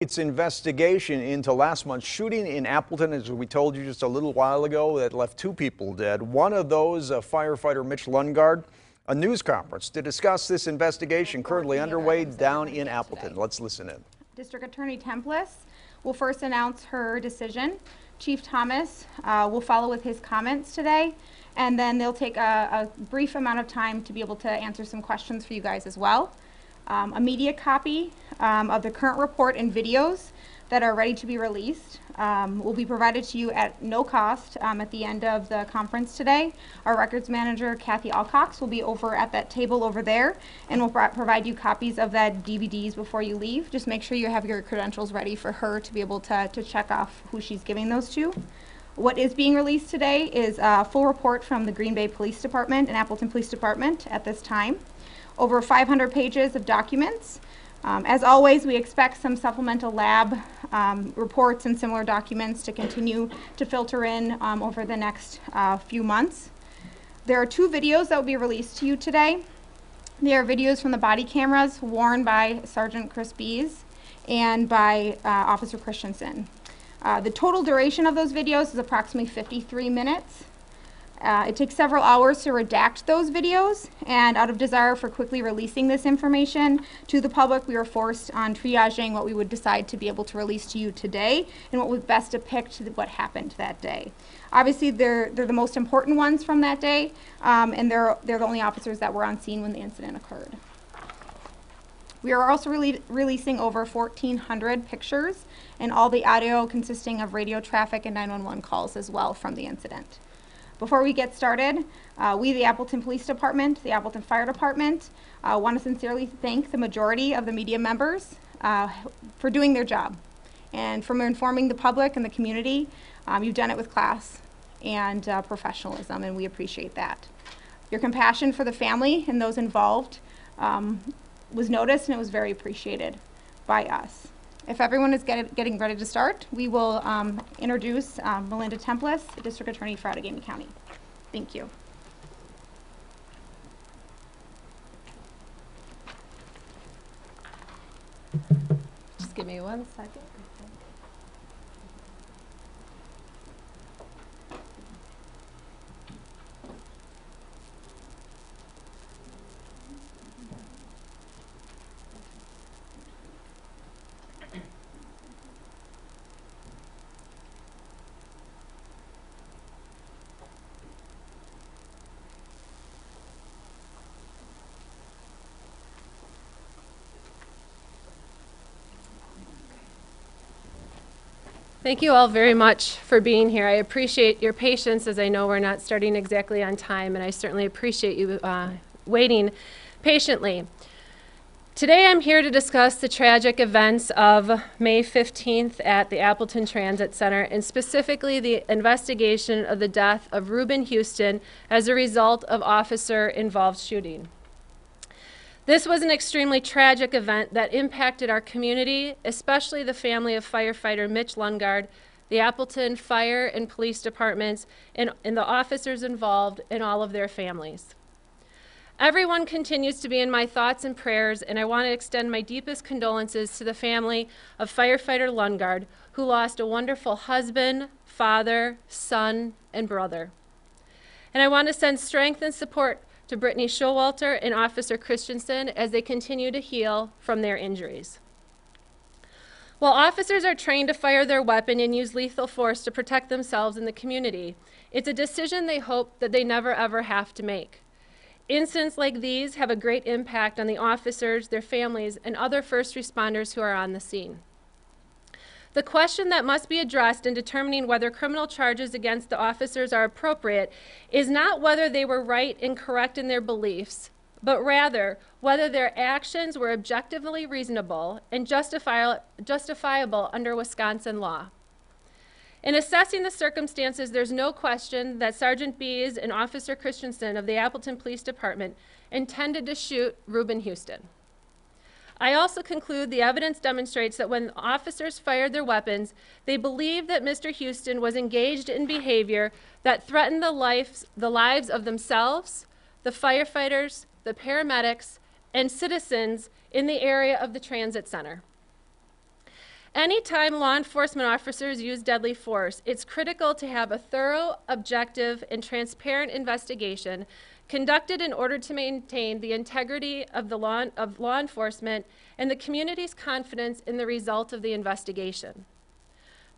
Its investigation into last month's shooting in Appleton, as we told you just a little while ago, that left 2 people dead. One of those, firefighter Mitch Lundgaard. A news conference to discuss this investigation currently underway down in Appleton. Let's listen in. District Attorney Templis will first announce her decision. Chief Thomas will follow with his comments today, and then they'll take a brief amount of time to be able to answer some questions for you guys as well. A media copy of the current report and videos that are ready to be released will be provided to you at no cost at the end of the conference today. Our records manager, Kathy Alcox, will be over at that table over there and will provide you copies of that DVDs before you leave. Just make sure you have your credentials ready for her to be able to check off who she's giving those to. What is being released today is a full report from the Green Bay Police Department and Appleton Police Department at this time. Over 500 pages of documents. As always, we expect some supplemental lab reports and similar documents to continue to filter in over the next few months. There are 2 videos that will be released to you today. They are videos from the body cameras worn by Sergeant Chris Bees and by Officer Christensen. The total duration of those videos is approximately 53 minutes. It takes several hours to redact those videos, and out of desire for quickly releasing this information to the public, we were forced on triaging what we would decide to be able to release to you today and what would best depict what happened that day. Obviously, they're the most important ones from that day, and they're the only officers that were on scene when the incident occurred. We are also releasing over 1,400 pictures and all the audio consisting of radio traffic and 911 calls as well from the incident. Before we get started, we, the Appleton Police Department, the Appleton Fire Department, want to sincerely thank the majority of the media members for doing their job and for informing the public and the community. You've done it with class and professionalism, and we appreciate that. Your compassion for the family and those involved was noticed, and it was very appreciated by us. If everyone is getting ready to start, we will introduce Melinda Templis, District Attorney for Allegheny County. Thank you. Just give me 1 second. Thank you all very much for being here. I appreciate your patience, as I know we're not starting exactly on time, and I certainly appreciate you waiting patiently. Today I'm here to discuss the tragic events of May 15th at the Appleton Transit Center, and specifically the investigation of the death of Reuben Houston as a result of officer-involved shooting. This was an extremely tragic event that impacted our community, especially the family of firefighter Mitch Lundgaard, the Appleton Fire and Police Departments, and the officers involved, and all of their families. Everyone continues to be in my thoughts and prayers, and I want to extend my deepest condolences to the family of firefighter Lundgaard, who lost a wonderful husband, father, son, and brother. And I want to send strength and support to Brittany Showalter and Officer Christensen as they continue to heal from their injuries. While officers are trained to fire their weapon and use lethal force to protect themselves and the community, it's a decision they hope that they never ever have to make. Incidents like these have a great impact on the officers, their families, and other first responders who are on the scene. The question that must be addressed in determining whether criminal charges against the officers are appropriate is not whether they were right and correct in their beliefs, but rather whether their actions were objectively reasonable and justifiable under Wisconsin law. In assessing the circumstances, there's no question that Sergeant Bees and Officer Christensen of the Appleton Police Department intended to shoot Reuben Houston. I also conclude the evidence demonstrates that when officers fired their weapons, they believed that Mr. Houston was engaged in behavior that threatened the lives of themselves, the firefighters, the paramedics, and citizens in the area of the transit center. Anytime law enforcement officers use deadly force, it's critical to have a thorough, objective, and transparent investigation conducted in order to maintain the integrity of law enforcement and the community's confidence in the result of the investigation.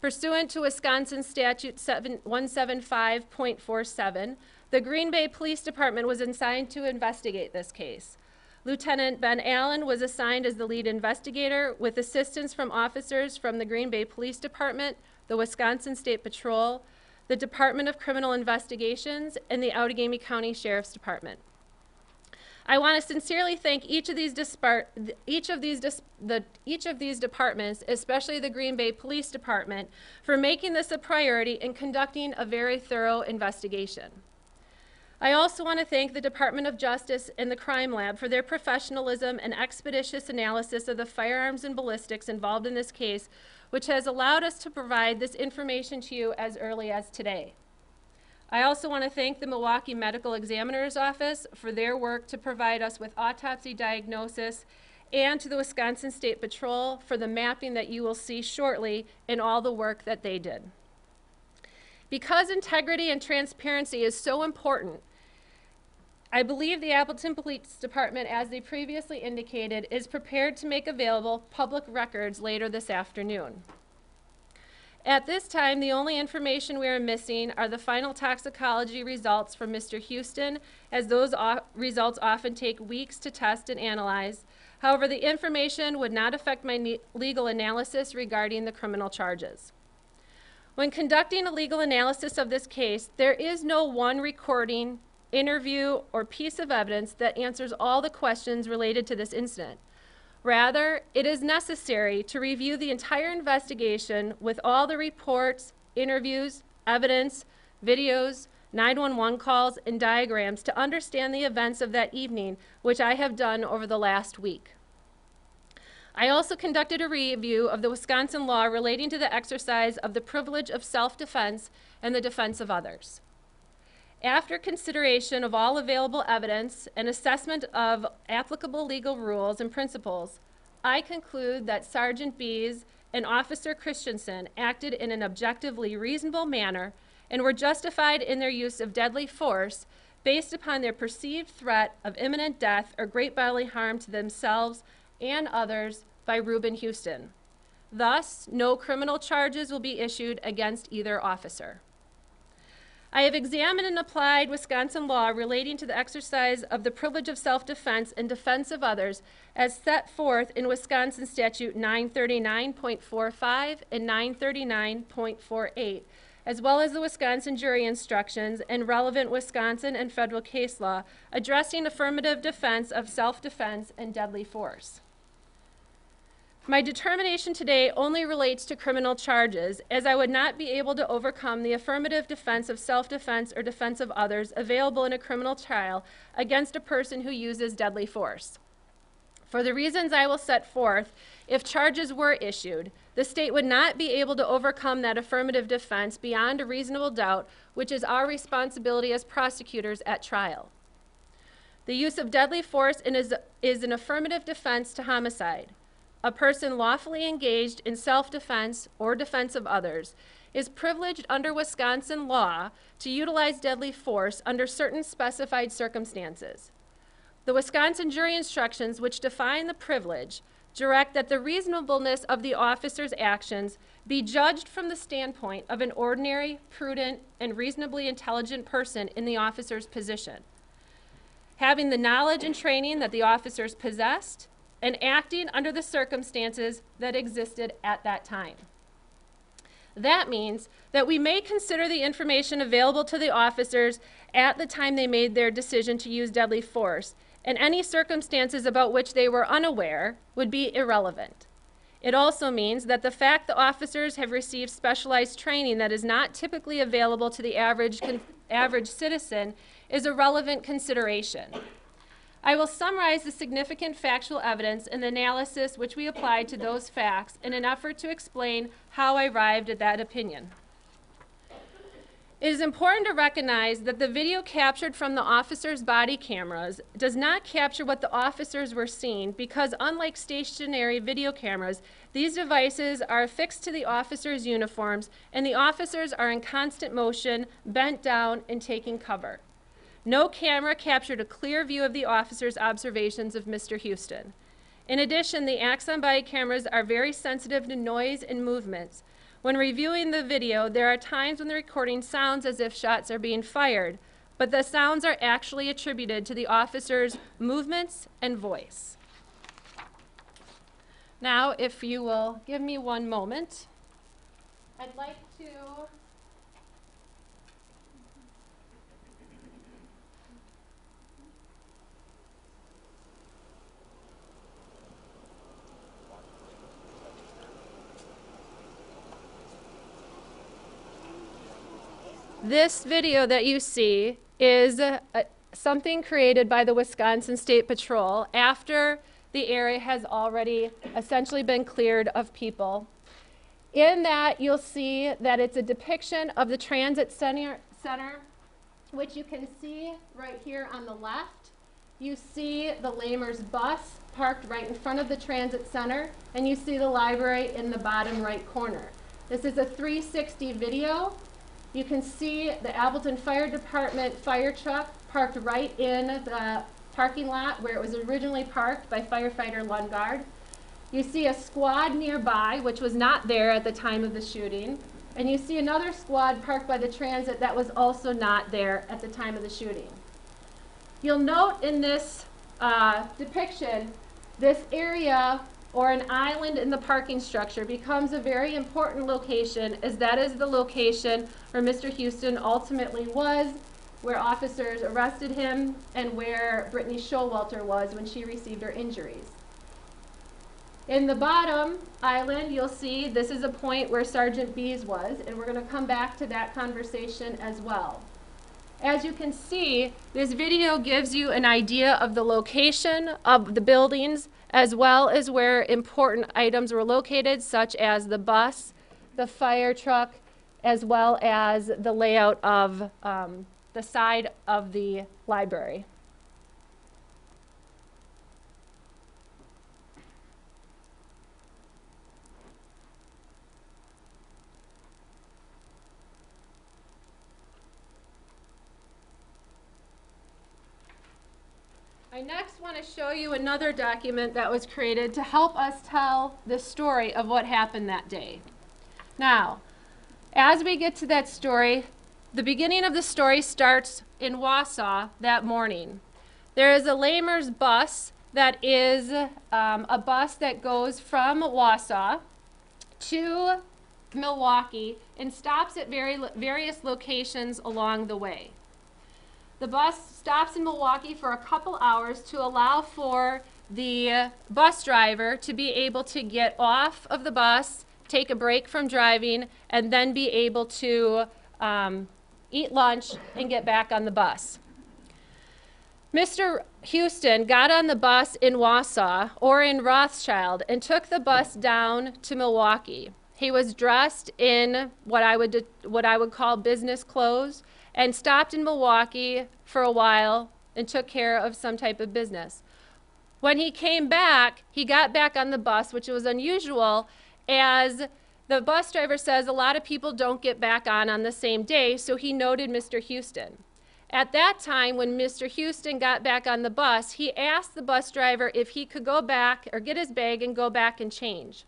Pursuant to Wisconsin Statute 175.47, the Green Bay Police Department was assigned to investigate this case. Lieutenant Ben Allen was assigned as the lead investigator with assistance from officers from the Green Bay Police Department, the Wisconsin State Patrol, the Department of Criminal Investigations, and the Outagamie County Sheriff's Department. I want to sincerely thank each of these departments, especially the Green Bay Police Department, for making this a priority and conducting a very thorough investigation. I also want to thank the Department of Justice and the Crime Lab for their professionalism and expeditious analysis of the firearms and ballistics involved in this case, which has allowed us to provide this information to you as early as today. I also want to thank the Milwaukee Medical Examiner's Office for their work to provide us with autopsy diagnosis, and to the Wisconsin State Patrol for the mapping that you will see shortly and all the work that they did. Because integrity and transparency is so important, I believe the Appleton Police Department, as they previously indicated, is prepared to make available public records later this afternoon. At this time, the only information we are missing are the final toxicology results from Mr. Houston, as those results often take weeks to test and analyze. However, the information would not affect my legal analysis regarding the criminal charges. When conducting a legal analysis of this case, there is no one recording, interview, or piece of evidence that answers all the questions related to this incident. Rather, it is necessary to review the entire investigation with all the reports, interviews, evidence, videos, 911 calls, and diagrams to understand the events of that evening, which I have done over the last week. I also conducted a review of the Wisconsin law relating to the exercise of the privilege of self-defense and the defense of others. After consideration of all available evidence and assessment of applicable legal rules and principles, I conclude that Sergeant Bees and Officer Christensen acted in an objectively reasonable manner and were justified in their use of deadly force based upon their perceived threat of imminent death or great bodily harm to themselves and others by Reuben Houston. Thus, no criminal charges will be issued against either officer. I have examined and applied Wisconsin law relating to the exercise of the privilege of self-defense and defense of others as set forth in Wisconsin Statute 939.45 and 939.48, as well as the Wisconsin jury instructions and relevant Wisconsin and federal case law addressing affirmative defense of self-defense and deadly force. My determination today only relates to criminal charges, as I would not be able to overcome the affirmative defense of self-defense or defense of others available in a criminal trial against a person who uses deadly force. For the reasons I will set forth, if charges were issued, the state would not be able to overcome that affirmative defense beyond a reasonable doubt, which is our responsibility as prosecutors at trial. The use of deadly force is an affirmative defense to homicide. A person lawfully engaged in self-defense or defense of others is privileged under Wisconsin law to utilize deadly force under certain specified circumstances. The Wisconsin jury instructions, which define the privilege, direct that the reasonableness of the officer's actions be judged from the standpoint of an ordinary, prudent, and reasonably intelligent person in the officer's position, having the knowledge and training that the officers possessed, and acting under the circumstances that existed at that time. That means that we may consider the information available to the officers at the time they made their decision to use deadly force, and any circumstances about which they were unaware would be irrelevant. It also means that the fact the officers have received specialized training that is not typically available to the average citizen is a relevant consideration. I will summarize the significant factual evidence and the analysis which we applied to those facts in an effort to explain how I arrived at that opinion. It is important to recognize that the video captured from the officers' body cameras does not capture what the officers were seeing because unlike stationary video cameras, these devices are affixed to the officers' uniforms and the officers are in constant motion, bent down, and taking cover. No camera captured a clear view of the officers' observations of Mr. Houston. In addition, the Axon body cameras are very sensitive to noise and movements. When reviewing the video, there are times when the recording sounds as if shots are being fired, but the sounds are actually attributed to the officer's movements and voice. Now, if you will give me one moment, I'd like to This video that you see is something created by the Wisconsin State Patrol after the area has already essentially been cleared of people. In that, you'll see that it's a depiction of the transit center, which you can see right here on the left. You see the Lamers bus parked right in front of the transit center, and you see the library in the bottom right corner. This is a 360 video. You can see the Appleton Fire Department fire truck parked right in the parking lot where it was originally parked by firefighter Lundgaard. You see a squad nearby, which was not there at the time of the shooting. And you see another squad parked by the transit that was also not there at the time of the shooting. You'll note in this depiction, this area or an island in the parking structure becomes a very important location, as that is the location where Mr. Houston ultimately was, where officers arrested him, and where Brittany Showalter was when she received her injuries. In the bottom island, you'll see this is a point where Sergeant Bees was, and we're going to come back to that conversation as well. As you can see, this video gives you an idea of the location of the buildings as well as where important items were located, such as the bus, the fire truck, as well as the layout of the side of the library. I next want to show you another document that was created to help us tell the story of what happened that day. Now, as we get to that story, the beginning of the story starts in Wausau that morning. There is a Lamers bus that is a bus that goes from Wausau to Milwaukee and stops at various locations along the way. The bus stops in Milwaukee for a couple hours to allow for the bus driver to be able to get off of the bus, take a break from driving, and then be able to eat lunch and get back on the bus. Mr. Houston got on the bus in Wausau or in Rothschild and took the bus down to Milwaukee. He was dressed in what I would call business clothes and stopped in Milwaukee for a while and took care of some type of business. When he came back, he got back on the bus, which was unusual, as the bus driver says a lot of people don't get back on the same day, so he noted Mr. Houston. At that time, when Mr. Houston got back on the bus, he asked the bus driver if he could go back or get his bag and go back and change.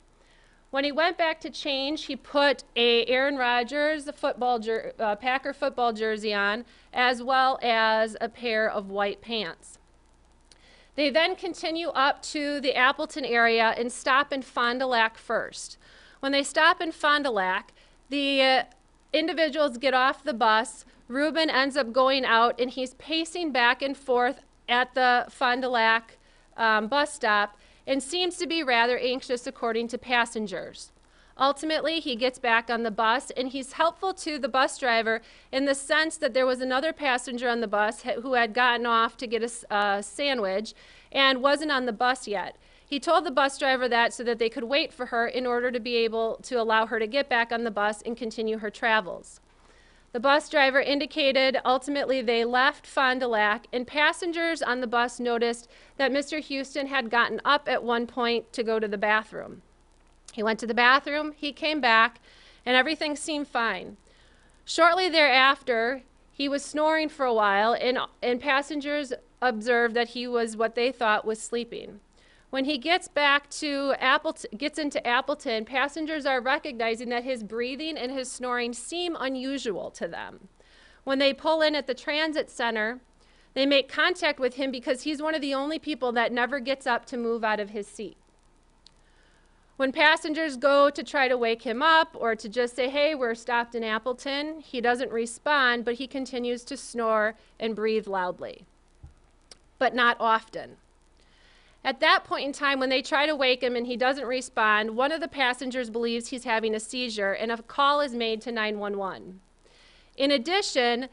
When he went back to change, he put a Aaron Rodgers Packer football jersey on, as well as a pair of white pants. They then continue up to the Appleton area and stop in Fond du Lac first. When they stop in Fond du Lac, the individuals get off the bus. Ruben ends up going out, and he's pacing back and forth at the Fond du Lac bus stop, and seems to be rather anxious according to passengers. Ultimately, he gets back on the bus, and he's helpful to the bus driver in the sense that there was another passenger on the bus who had gotten off to get a sandwich and wasn't on the bus yet. He told the bus driver that so that they could wait for her in order to be able to allow her to get back on the bus and continue her travels. The bus driver indicated ultimately they left Fond du Lac, and passengers on the bus noticed that Mr. Houston had gotten up at one point to go to the bathroom. He went to the bathroom, he came back, and everything seemed fine. Shortly thereafter, he was snoring for a while, and passengers observed that he was what they thought was sleeping. When he gets back to gets into Appleton, passengers are recognizing that his breathing and his snoring seem unusual to them. When they pull in at the transit center, they make contact with him because he's one of the only people that never gets up to move out of his seat. When passengers go to try to wake him up or to just say, hey, we're stopped in Appleton, he doesn't respond, but he continues to snore and breathe loudly, but not often. At that point in time, when they try to wake him and he doesn't respond, one of the passengers believes he's having a seizure, and a call is made to 911. In addition,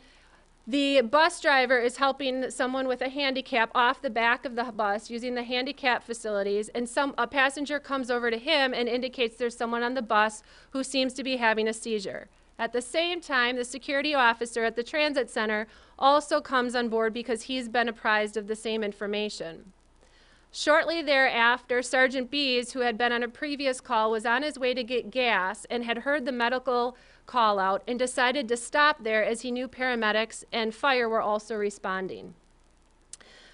the bus driver is helping someone with a handicap off the back of the bus using the handicap facilities, and a passenger comes over to him and indicates there's someone on the bus who seems to be having a seizure. At the same time, the security officer at the transit center also comes on board because he's been apprised of the same information. Shortly thereafter, Sergeant Bees, who had been on a previous call, was on his way to get gas and had heard the medical call out and decided to stop there as he knew paramedics and fire were also responding.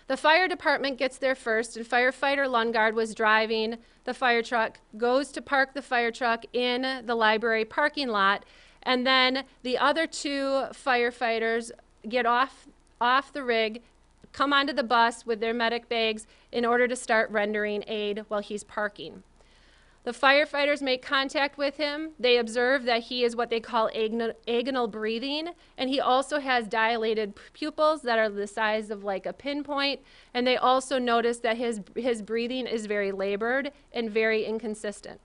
The fire department gets there first, and firefighter Lundgaard was driving the fire truck, goes to park the fire truck in the library parking lot, and then the other two firefighters get off the rig, come onto the bus with their medic bags in order to start rendering aid while he's parking. The firefighters make contact with him. They observe that he is what they call agonal breathing, and he also has dilated pupils that are the size of like a pinpoint, and they also notice that his breathing is very labored and very inconsistent.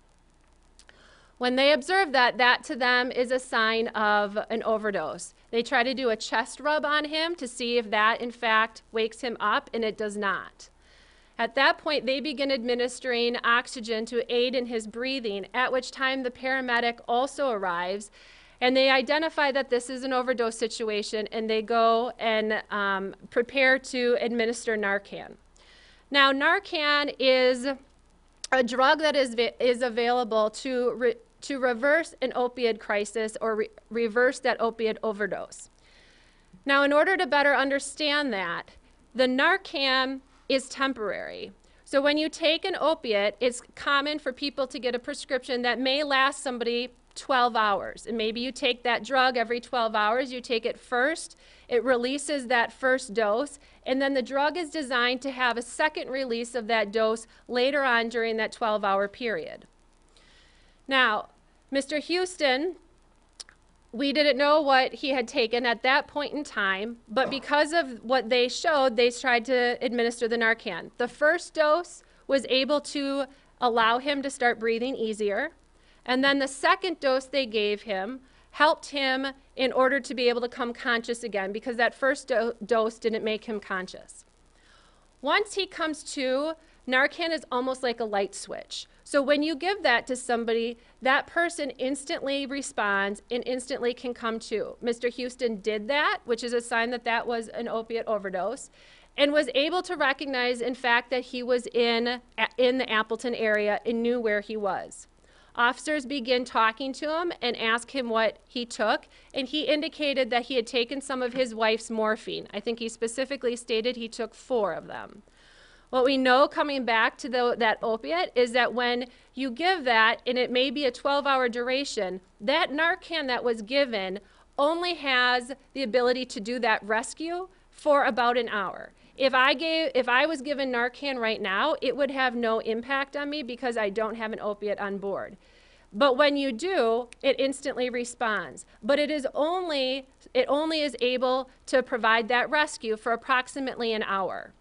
When they observe that, that to them is a sign of an overdose. They try to do a chest rub on him to see if that, in fact, wakes him up, and it does not. At that point, they begin administering oxygen to aid in his breathing, at which time the paramedic also arrives, and they identify that this is an overdose situation, and they go and prepare to administer Narcan. Now, Narcan is a drug that is available to reverse an opioid crisis or reverse that opioid overdose. Now, in order to better understand that, the Narcan is temporary. So when you take an opiate, it's common for people to get a prescription that may last somebody 12 hours. And maybe you take that drug every 12 hours, you take it first, it releases that first dose, and then the drug is designed to have a second release of that dose later on during that 12-hour period. Now, Mr. Houston, we didn't know what he had taken at that point in time, but because of what they showed, they tried to administer the Narcan. The first dose was able to allow him to start breathing easier, and then the second dose they gave him helped him in order to be able to come conscious again, because that first dose didn't make him conscious. Once he comes to, Narcan is almost like a light switch. So when you give that to somebody, that person instantly responds and instantly can come to. Mr. Houston did that, which is a sign that that was an opiate overdose, and was able to recognize, in fact, that he was in the Appleton area and knew where he was. Officers begin talking to him and ask him what he took, and he indicated that he had taken some of his wife's morphine. I think he specifically stated he took 4 of them. What we know coming back to that opiate is that when you give that, and it may be a 12-hour duration, that Narcan that was given only has the ability to do that rescue for about an hour. If I was given Narcan right now, it would have no impact on me because I don't have an opiate on board. But when you do, it instantly responds. But it only is able to provide that rescue for approximately an hour.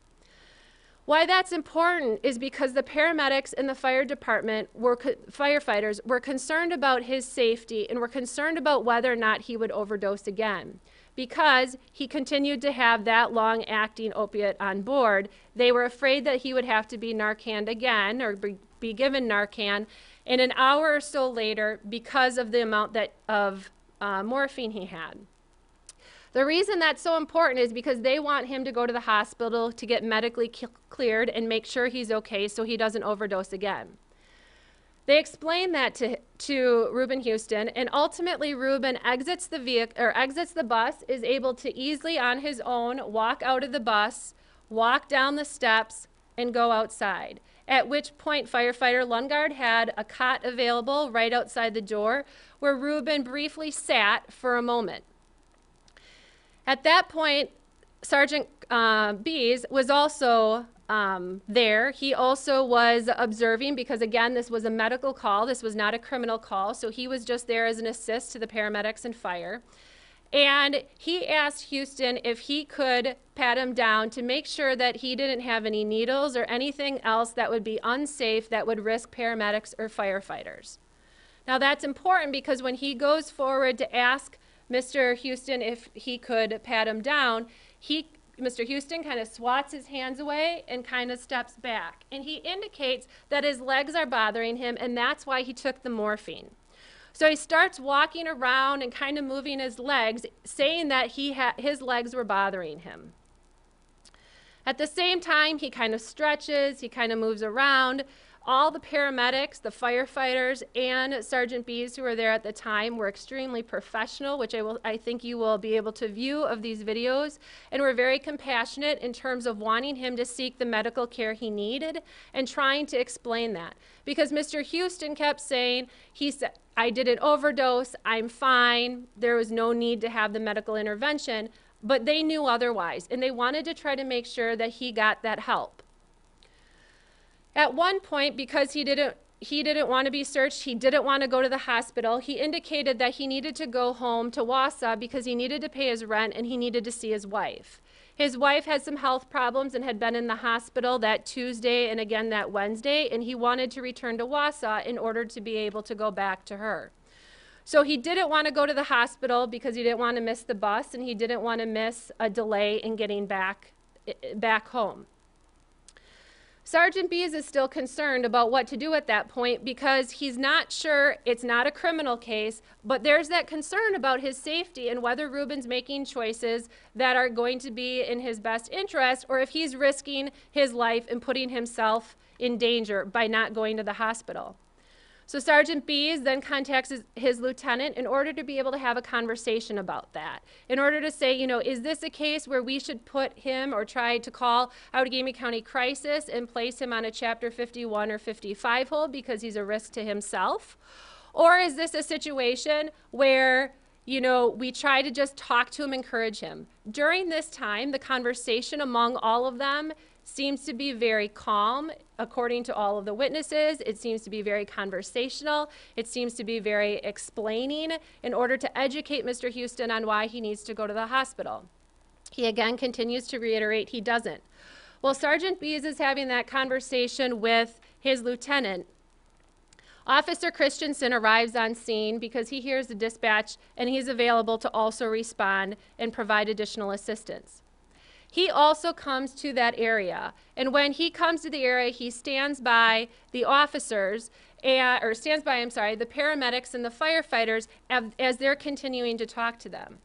Why that's important is because the paramedics and the fire department firefighters were concerned about his safety and were concerned about whether or not he would overdose again. Because he continued to have that long-acting opiate on board, they were afraid that he would have to be Narcaned again or be given Narcan in an hour or so later because of the amount of morphine he had. The reason that's so important is because they want him to go to the hospital to get medically cleared and make sure he's okay so he doesn't overdose again. They explain that to Reuben Houston, and ultimately Reuben exits the bus, is able to easily on his own walk out of the bus, walk down the steps, and go outside. At which point firefighter Lundgaard had a cot available right outside the door where Reuben briefly sat for a moment. At that point, Sergeant Bees was also there. He also was observing because, again, this was a medical call. This was not a criminal call. So he was just there as an assist to the paramedics and fire. And he asked Houston if he could pat him down to make sure that he didn't have any needles or anything else that would be unsafe that would risk paramedics or firefighters. Now that's important because when he goes forward to ask Mr. Houston if he could pat him down, Mr. Houston kind of swats his hands away and kind of steps back. And he indicates that his legs are bothering him, and that's why he took the morphine. So he starts walking around and kind of moving his legs, saying that his legs were bothering him. At the same time, he kind of stretches, he kind of moves around. All the paramedics, the firefighters, and Sergeant Bees who were there at the time were extremely professional, which I think you will be able to view of these videos, and were very compassionate in terms of wanting him to seek the medical care he needed and trying to explain that. Because Mr. Houston kept saying, he said, I did an overdose, I'm fine, there was no need to have the medical intervention, but they knew otherwise, and they wanted to try to make sure that he got that help. At one point, because he didn't want to be searched, he didn't want to go to the hospital, he indicated that he needed to go home to Wausau because he needed to pay his rent and he needed to see his wife. His wife had some health problems and had been in the hospital that Tuesday and again that Wednesday, and he wanted to return to Wausau in order to be able to go back to her. So he didn't want to go to the hospital because he didn't want to miss the bus and he didn't want to miss a delay in getting back home. Sergeant Bees is still concerned about what to do at that point because he's not sure, it's not a criminal case, but there's that concern about his safety and whether Reuben's making choices that are going to be in his best interest or if he's risking his life and putting himself in danger by not going to the hospital. So Sergeant Bees then contacts his lieutenant in order to be able to have a conversation about that. In order to say, you know, is this a case where we should put him or try to call Outagamie County Crisis and place him on a Chapter 51 or 55 hold because he's a risk to himself? Or is this a situation where, you know, we try to just talk to him, encourage him? During this time, the conversation among all of them seems to be very calm. According to all of the witnesses, it seems to be very conversational. It seems to be very explaining in order to educate Mr. Houston on why he needs to go to the hospital. He again continues to reiterate he doesn't. Well, Sergeant Bees is having that conversation with his lieutenant. Officer Christensen arrives on scene because he hears the dispatch and he's available to also respond and provide additional assistance. He also comes to that area, and when he comes to the area, he stands by the officers, the paramedics and the firefighters as they're continuing to talk to them.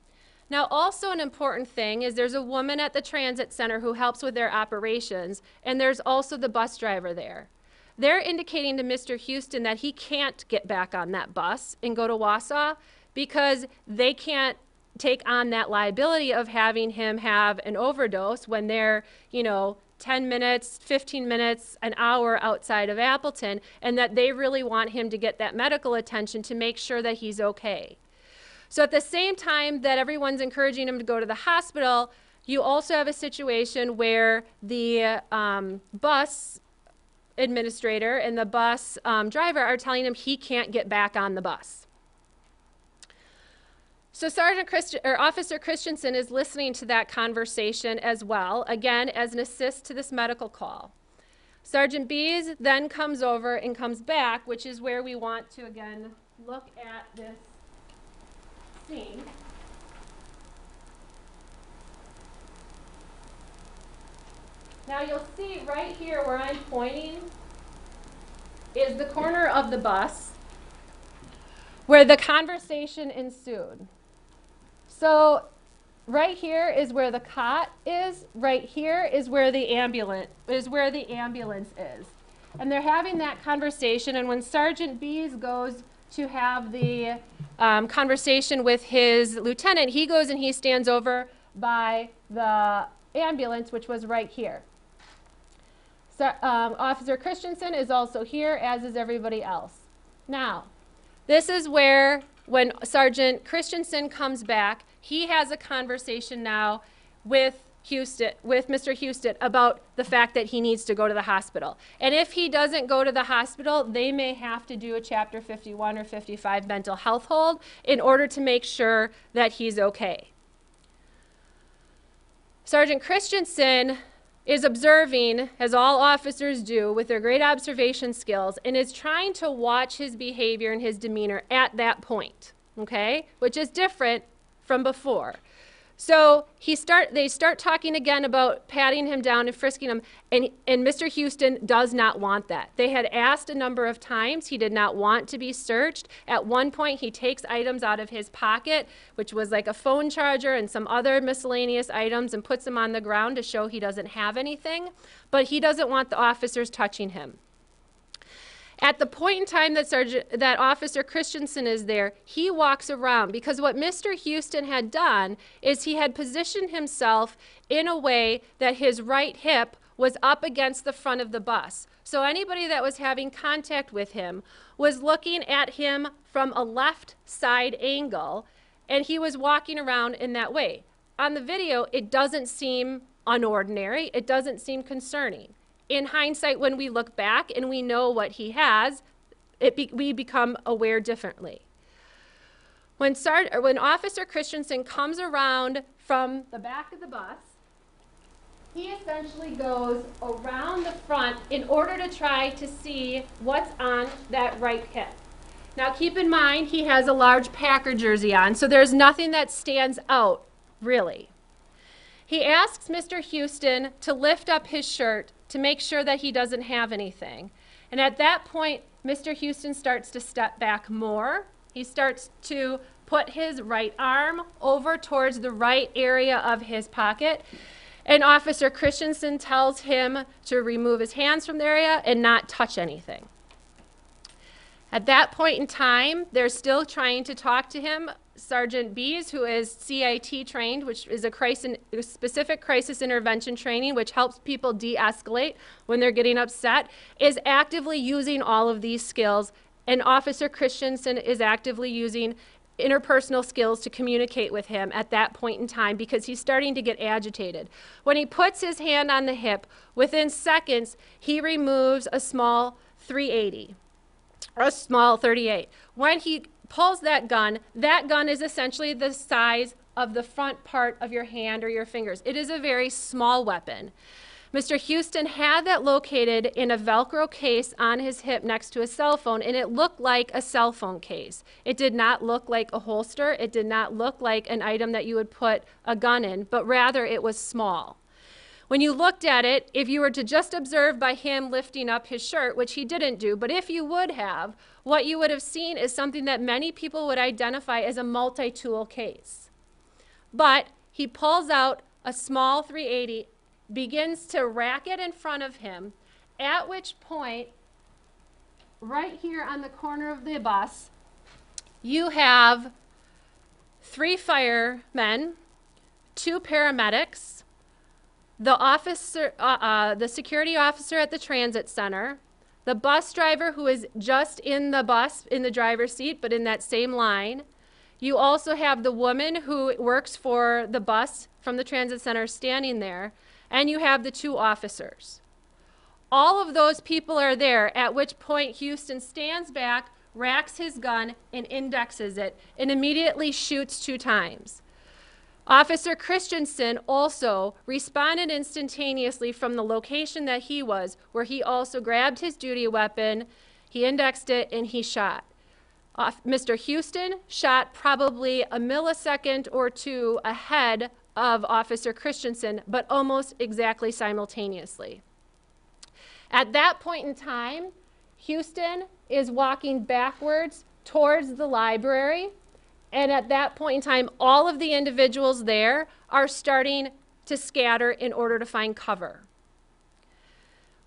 Now, also an important thing is there's a woman at the transit center who helps with their operations, and there's also the bus driver there. They're indicating to Mr. Houston that he can't get back on that bus and go to Wausau because they can't take on that liability of having him have an overdose when they're, 10 minutes, 15 minutes, an hour outside of Appleton, and that they really want him to get that medical attention to make sure that he's okay. So at the same time that everyone's encouraging him to go to the hospital, you also have a situation where the bus administrator and the bus driver are telling him he can't get back on the bus. So Officer Christensen is listening to that conversation as well, again, as an assist to this medical call. Sergeant Bees then comes over and comes back, which is where we want to, again, look at this scene. Now you'll see right here where I'm pointing is the corner of the bus where the conversation ensued. So right here is where the cot is. Right here is where the ambulance is. And they're having that conversation. And when Sergeant Bees goes to have the conversation with his lieutenant, he goes and he stands over by the ambulance, which was right here. So, Officer Christensen is also here, as is everybody else. Now, this is where, when Sergeant Christensen comes back, he has a conversation now with Mr. Houston about the fact that he needs to go to the hospital. And if he doesn't go to the hospital, they may have to do a Chapter 51 or 55 mental health hold in order to make sure that he's okay. Sergeant Christensen is observing, as all officers do, with their great observation skills, and is trying to watch his behavior and his demeanor at that point, okay? Which is different from before. So they start talking again about patting him down and frisking him, and Mr. Houston does not want that. They had asked a number of times. He did not want to be searched. At one point, he takes items out of his pocket, which was like a phone charger and some other miscellaneous items, and puts them on the ground to show he doesn't have anything, but he doesn't want the officers touching him. At the point in time that Officer Christensen is there, he walks around, because what Mr. Houston had done is he had positioned himself in a way that his right hip was up against the front of the bus. So anybody that was having contact with him was looking at him from a left side angle, and he was walking around in that way. On the video, it doesn't seem unordinary. It doesn't seem concerning. In hindsight, when we look back and we know what he has, we become aware differently. When Officer Christensen comes around from the back of the bus, he essentially goes around the front in order to try to see what's on that right hip. Now keep in mind, he has a large Packer jersey on, so there's nothing that stands out, really. He asks Mr. Houston to lift up his shirt to make sure that he doesn't have anything. And at that point, Mr. Houston starts to step back more. He starts to put his right arm over towards the right area of his pocket. And Officer Christensen tells him to remove his hands from the area and not touch anything. At that point in time, they're still trying to talk to him. Sergeant Bees, who is CIT trained, which is a specific crisis intervention training, which helps people de-escalate when they're getting upset, is actively using all of these skills, and Officer Christensen is actively using interpersonal skills to communicate with him at that point in time, because he's starting to get agitated. When he puts his hand on the hip, within seconds, he removes a small .380, or a small .38. When he pulls that gun is essentially the size of the front part of your hand or your fingers. It is a very small weapon. Mr. Houston had that located in a Velcro case on his hip next to a cell phone, and it looked like a cell phone case. It did not look like a holster. It did not look like an item that you would put a gun in, but rather it was small. When you looked at it, if you were to just observe by him lifting up his shirt, which he didn't do, but if you would have, what you would have seen is something that many people would identify as a multi-tool case. But he pulls out a small .380, begins to rack it in front of him, at which point, right here on the corner of the bus, you have 3 firemen, 2 paramedics, the security officer at the transit center, the bus driver who is just in the bus, in the driver's seat, but in that same line. You also have the woman who works for the bus from the transit center standing there, and you have the 2 officers. All of those people are there, at which point Houston stands back, racks his gun, and indexes it, and immediately shoots 2 times. Officer Christensen also responded instantaneously from the location that he was, where he also grabbed his duty weapon, he indexed it, and he shot. Mr. Houston shot probably a millisecond or 2 ahead of Officer Christensen, but almost exactly simultaneously. At that point in time, Houston is walking backwards towards the library, And at that point in time, all of the individuals there are starting to scatter in order to find cover.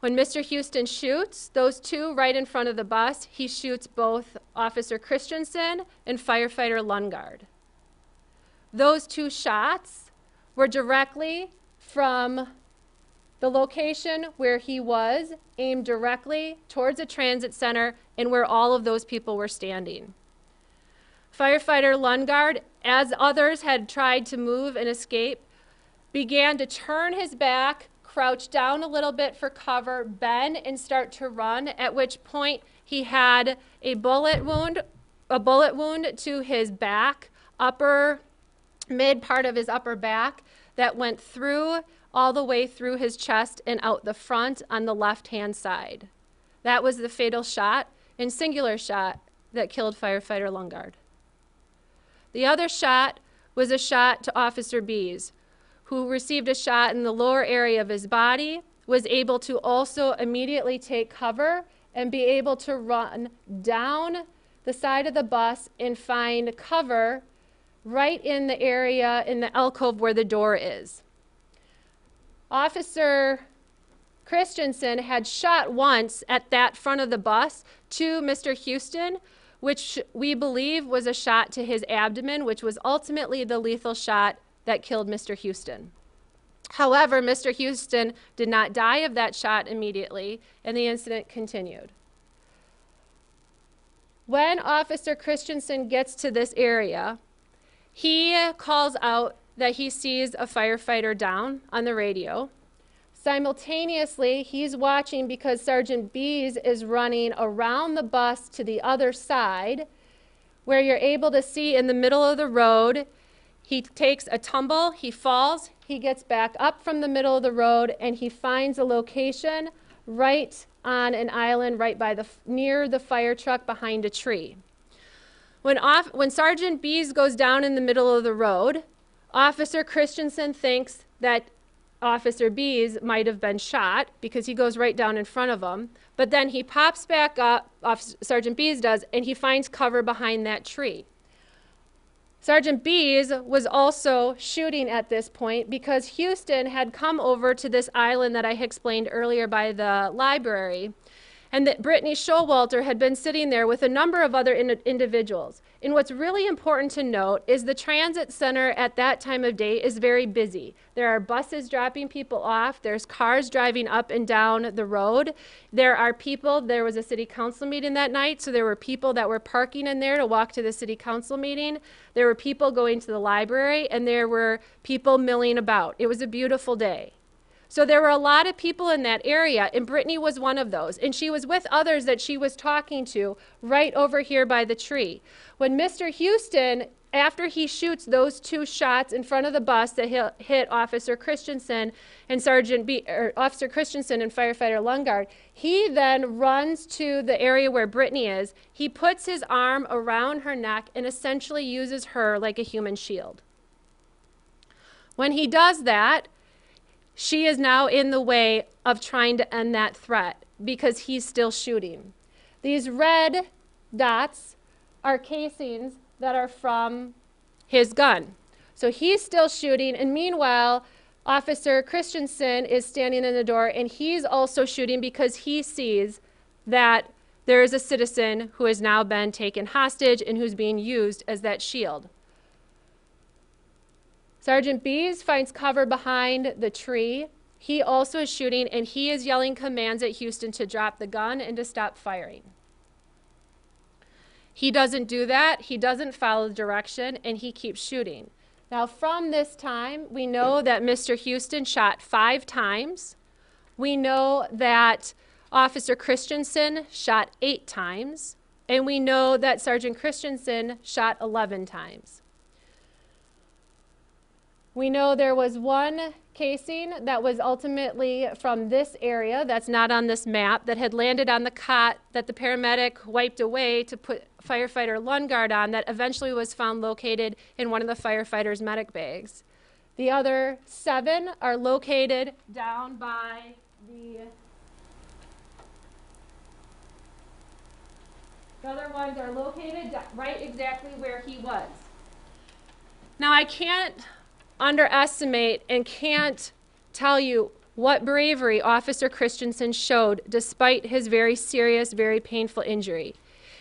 When Mr. Houston shoots, those two right in front of the bus, he shoots both Officer Christensen and firefighter Lundgaard. Those two shots were directly from the location where he was, aimed directly towards a transit center and where all of those people were standing. Firefighter Lundgaard, as others had tried to move and escape, began to turn his back, crouch down a little bit for cover, bend, and start to run, at which point he had a bullet wound to his back, mid part of his upper back, that went through, all the way through his chest and out the front on the left-hand side. That was the fatal shot and singular shot that killed firefighter Lundgaard. The other shot was a shot to Officer Bees, who received a shot in the lower area of his body, was able to also immediately take cover and be able to run down the side of the bus and find cover right in the area in the alcove where the door is. Officer Christensen had shot once at that front of the bus to Mr. Houston, which we believe was a shot to his abdomen, which was ultimately the lethal shot that killed Mr. Houston. However, Mr. Houston did not die of that shot immediately, and the incident continued. When Officer Christensen gets to this area, he calls out that he sees a firefighter down on the radio. Simultaneously, he's watching because Sergeant Bees is running around the bus to the other side, where you're able to see in the middle of the road, he takes a tumble, he falls, he gets back up from the middle of the road, and he finds a location right on an island right by near the fire truck behind a tree. When Sergeant Bees goes down in the middle of the road, Officer Christensen thinks that Officer Bees might have been shot because he goes right down in front of him, but then he pops back up, Sergeant Bees does, and he finds cover behind that tree. Sergeant Bees was also shooting at this point because Houston had come over to this island that I explained earlier by the library, and that Brittany Showalter had been sitting there with a number of other individuals. And what's really important to note is the transit center at that time of day is very busy. There are buses dropping people off, there's cars driving up and down the road. There are people, there was a city council meeting that night, so there were people that were parking in there to walk to the city council meeting. There were people going to the library, and there were people milling about. It was a beautiful day. So there were a lot of people in that area, and Brittany was one of those. And she was with others that she was talking to right over here by the tree. When Mr. Houston, after he shoots those two shots in front of the bus that hit Officer Christensen and Officer Christensen and firefighter Lundgaard, he then runs to the area where Brittany is. He puts his arm around her neck and essentially uses her like a human shield. When he does that, she is now in the way of trying to end that threat because he's still shooting. These red dots are casings that are from his gun. So he's still shooting, and meanwhile, Officer Christensen is standing in the door, and he's also shooting because he sees that there is a citizen who has now been taken hostage and who's being used as that shield. Sergeant Bees finds cover behind the tree. He also is shooting, and he is yelling commands at Houston to drop the gun and to stop firing. He doesn't do that. He doesn't follow the direction, and he keeps shooting. Now, from this time, we know that Mr. Houston shot 5 times. We know that Officer Christensen shot 8 times, and we know that Sergeant Christensen shot 11 times. We know there was one casing that was ultimately from this area, that's not on this map, that had landed on the cot that the paramedic wiped away to put firefighter Lundgaard on, that eventually was found located in one of the firefighters' medic bags. The other 7 are located down by the other ones are located right exactly where he was. Now, I can't underestimate and can't tell you what bravery Officer Christensen showed despite his very serious, very painful injury.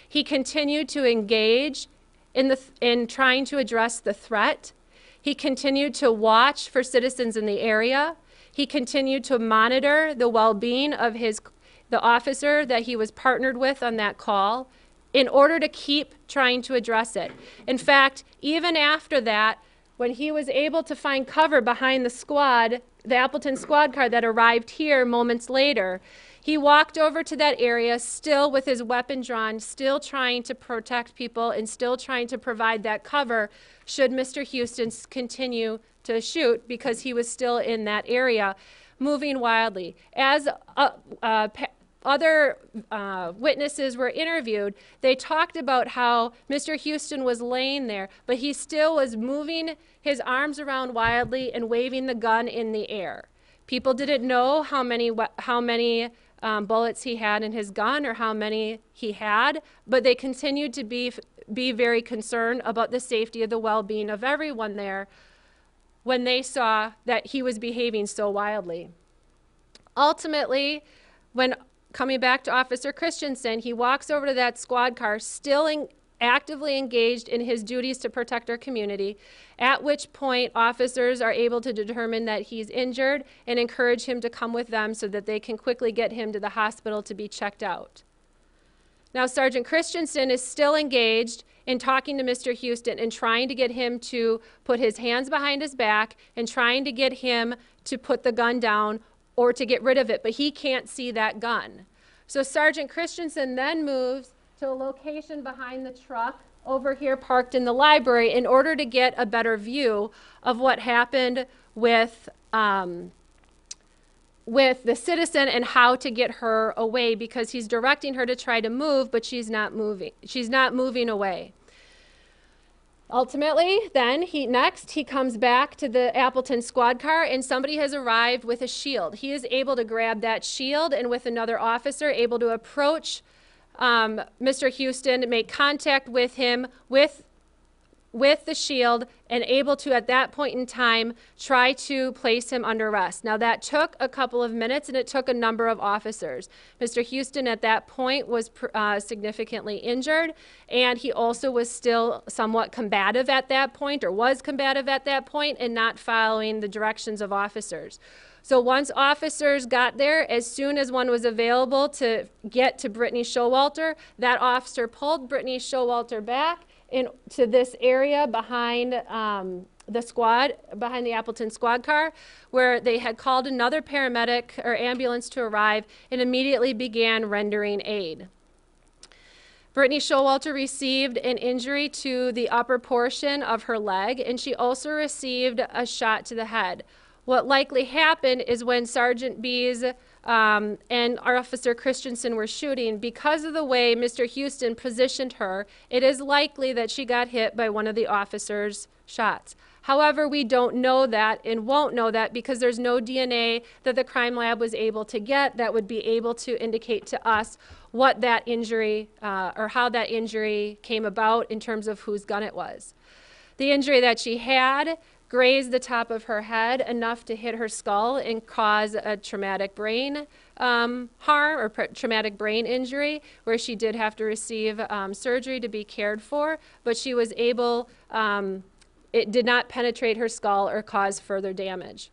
He continued to engage in trying to address the threat. He continued to watch for citizens in the area. He continued to monitor the well-being of the officer that he was partnered with on that call in order to keep trying to address it. In fact, even after that, when he was able to find cover behind the squad, the Appleton squad car that arrived here moments later, he walked over to that area still with his weapon drawn, still trying to protect people and still trying to provide that cover should Mr. Houston continue to shoot, because he was still in that area moving wildly. As other witnesses were interviewed, they talked about how Mr. Houston was laying there, but he still was moving his arms around wildly and waving the gun in the air. People didn't know how many bullets he had in his gun or how many he had, but they continued to be very concerned about the safety of the well-being of everyone there when they saw that he was behaving so wildly. Ultimately, when coming back to Officer Christensen, he walks over to that squad car, still actively engaged in his duties to protect our community, at which point officers are able to determine that he's injured and encourage him to come with them so that they can quickly get him to the hospital to be checked out. Now, Sergeant Christensen is still engaged in talking to Mr. Houston and trying to get him to put his hands behind his back and trying to get him to put the gun down or to get rid of it, but he can't see that gun. So Sergeant Christensen then moves to a location behind the truck over here parked in the library in order to get a better view of what happened with the citizen and how to get her away, because he's directing her to try to move, but she's not moving. She's not moving away. Ultimately, then, he comes back to the Appleton squad car, and somebody has arrived with a shield. He is able to grab that shield and with another officer able to approach Mr. Houston, make contact with him with the shield, and able to, at that point in time, try to place him under arrest. Now, that took a couple of minutes, and it took a number of officers. Mr. Houston, at that point, was significantly injured, and he also was still somewhat combative at that point, or was combative at that point, and not following the directions of officers. So once officers got there, as soon as one was available to get to Brittany Showalter, that officer pulled Brittany Showalter back into this area behind behind the Appleton squad car, where they had called another paramedic or ambulance to arrive and immediately began rendering aid. Brittany Showalter received an injury to the upper portion of her leg, and she also received a shot to the head. What likely happened is when Sergeant Bees and our Officer Christensen were shooting, because of the way Mr. Houston positioned her, it is likely that she got hit by one of the officer's shots. However, we don't know that and won't know that because there's no DNA that the crime lab was able to get that would be able to indicate to us what that injury or how that injury came about in terms of whose gun it was. The injury that she had grazed the top of her head enough to hit her skull and cause a traumatic brain harm or traumatic brain injury, where she did have to receive surgery to be cared for, but she was able, it did not penetrate her skull or cause further damage.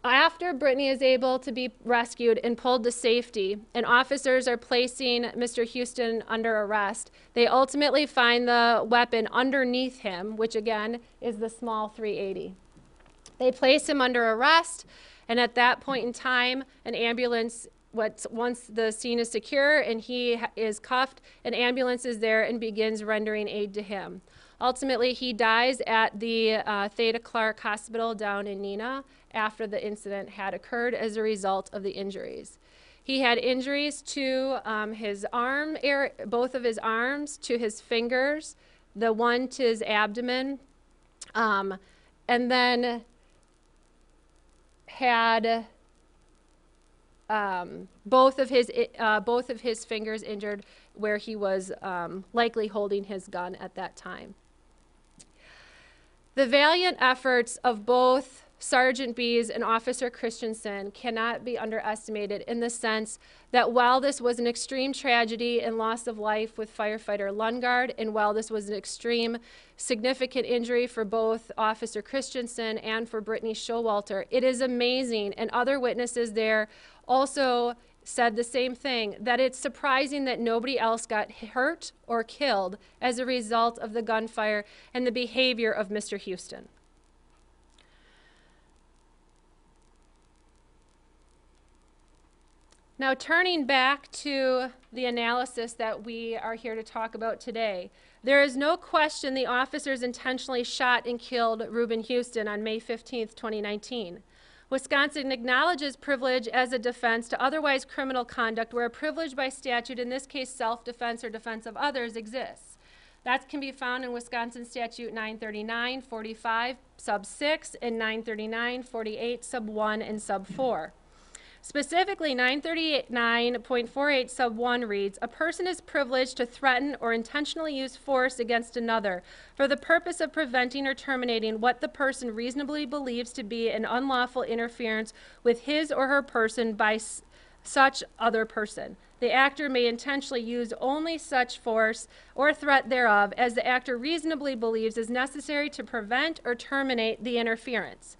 After Brittany is able to be rescued and pulled to safety, and officers are placing Mr. Houston under arrest, they ultimately find the weapon underneath him, which again is the small .380. They place him under arrest, and at that point in time, an ambulance, once the scene is secure and he is cuffed, an ambulance is there and begins rendering aid to him. Ultimately, he dies at the Theda Clark Hospital down in Neenah after the incident had occurred as a result of the injuries. He had injuries to his arm, both of his arms, to his fingers, the one to his abdomen, and then had both of his fingers injured where he was likely holding his gun at that time. The valiant efforts of both Sergeant Bees and Officer Christensen cannot be underestimated in the sense that while this was an extreme tragedy and loss of life with firefighter Lundgaard, and while this was an extreme significant injury for both Officer Christensen and for Brittany Showalter, it is amazing, and other witnesses there also said the same thing, that it's surprising that nobody else got hurt or killed as a result of the gunfire and the behavior of Mr. Houston. Now, turning back to the analysis that we are here to talk about today, there is no question the officers intentionally shot and killed Reuben Houston on May 15th, 2019. Wisconsin acknowledges privilege as a defense to otherwise criminal conduct where a privilege by statute, in this case self-defense or defense of others, exists. That can be found in Wisconsin Statute 939-45 sub 6 and 939-48 sub 1 and sub 4. Specifically, 939.48 sub 1 reads, "A person is privileged to threaten or intentionally use force against another for the purpose of preventing or terminating what the person reasonably believes to be an unlawful interference with his or her person by such other person. The actor may intentionally use only such force or threat thereof as the actor reasonably believes is necessary to prevent or terminate the interference.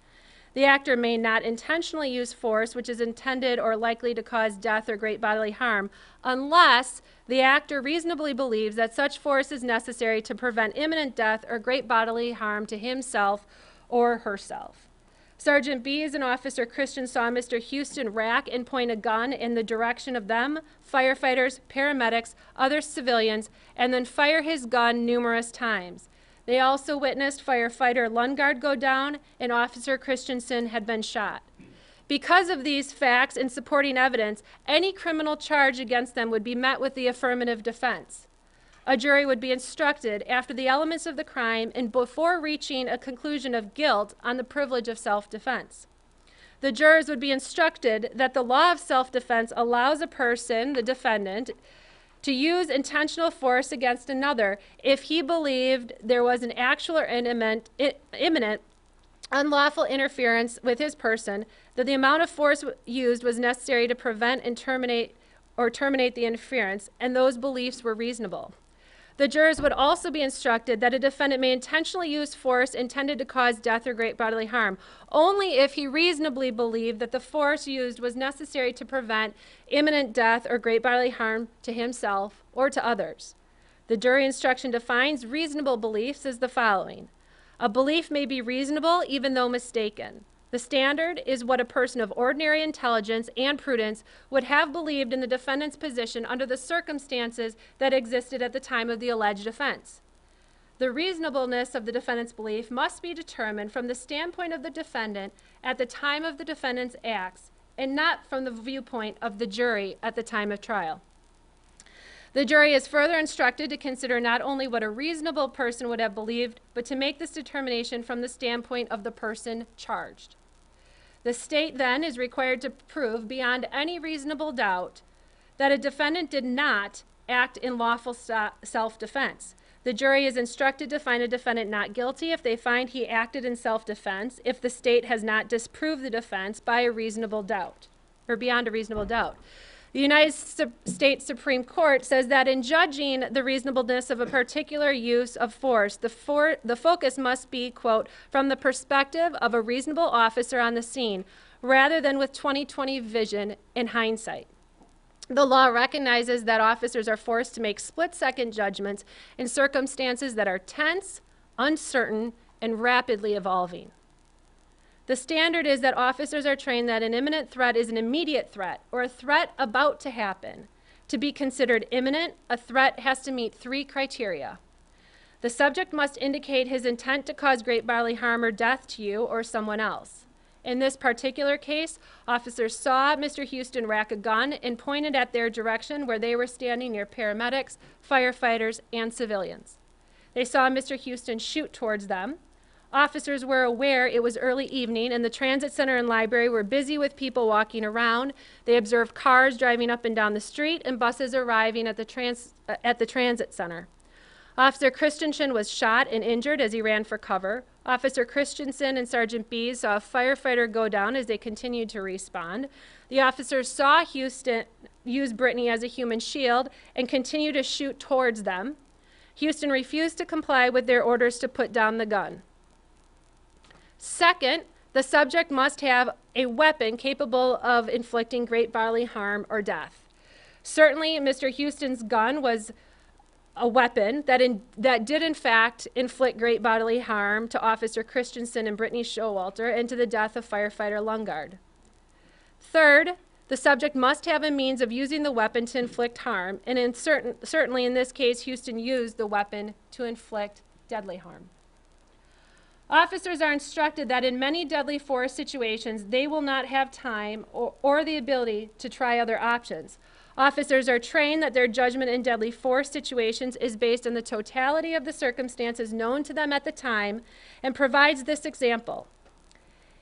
The actor may not intentionally use force which is intended or likely to cause death or great bodily harm unless the actor reasonably believes that such force is necessary to prevent imminent death or great bodily harm to himself or herself." Sergeant Bees and Officer Christian saw Mr. Houston rack and point a gun in the direction of them, firefighters, paramedics, other civilians, and then fire his gun numerous times. They also witnessed firefighter Lundgaard go down and Officer Christensen had been shot. Because of these facts and supporting evidence, any criminal charge against them would be met with the affirmative defense. A jury would be instructed after the elements of the crime and before reaching a conclusion of guilt on the privilege of self-defense. The jurors would be instructed that the law of self-defense allows a person, the defendant, to use intentional force against another if he believed there was an actual or imminent unlawful interference with his person, that the amount of force used was necessary to prevent and terminate the interference, and those beliefs were reasonable. The jurors would also be instructed that a defendant may intentionally use force intended to cause death or great bodily harm only if he reasonably believed that the force used was necessary to prevent imminent death or great bodily harm to himself or to others. The jury instruction defines reasonable beliefs as the following. A belief may be reasonable even though mistaken. The standard is what a person of ordinary intelligence and prudence would have believed in the defendant's position under the circumstances that existed at the time of the alleged offense. The reasonableness of the defendant's belief must be determined from the standpoint of the defendant at the time of the defendant's acts and not from the viewpoint of the jury at the time of trial. The jury is further instructed to consider not only what a reasonable person would have believed, but to make this determination from the standpoint of the person charged. The state then is required to prove beyond any reasonable doubt that a defendant did not act in lawful self-defense. The jury is instructed to find a defendant not guilty if they find he acted in self-defense, if the state has not disproved the defense by a reasonable doubt, or beyond a reasonable doubt. The United States Supreme Court says that in judging the reasonableness of a particular use of force, the focus must be, quote, from the perspective of a reasonable officer on the scene, rather than with 20/20 vision and hindsight. The law recognizes that officers are forced to make split-second judgments in circumstances that are tense, uncertain, and rapidly evolving. The standard is that officers are trained that an imminent threat is an immediate threat or a threat about to happen. To be considered imminent, a threat has to meet 3 criteria. The subject must indicate his intent to cause great bodily harm or death to you or someone else. In this particular case, officers saw Mr. Houston rack a gun and pointed at their direction where they were standing near paramedics, firefighters, and civilians. They saw Mr. Houston shoot towards them. Officers were aware it was early evening and the transit center and library were busy with people walking around. They observed cars driving up and down the street and buses arriving at the transit center. Officer Christensen was shot and injured as he ran for cover. Officer Christensen and Sergeant Bees saw a firefighter go down as they continued to respond. The officers saw Houston use Brittany as a human shield and continue to shoot towards them. Houston refused to comply with their orders to put down the gun. Second, the subject must have a weapon capable of inflicting great bodily harm or death. Certainly, Mr. Houston's gun was a weapon that did in fact inflict great bodily harm to Officer Christensen and Brittany Showalter and to the death of firefighter Lungard. Third, the subject must have a means of using the weapon to inflict harm, and certainly in this case, Houston used the weapon to inflict deadly harm. Officers are instructed that in many deadly force situations, they will not have time or the ability to try other options. Officers are trained that their judgment in deadly force situations is based on the totality of the circumstances known to them at the time and provides this example.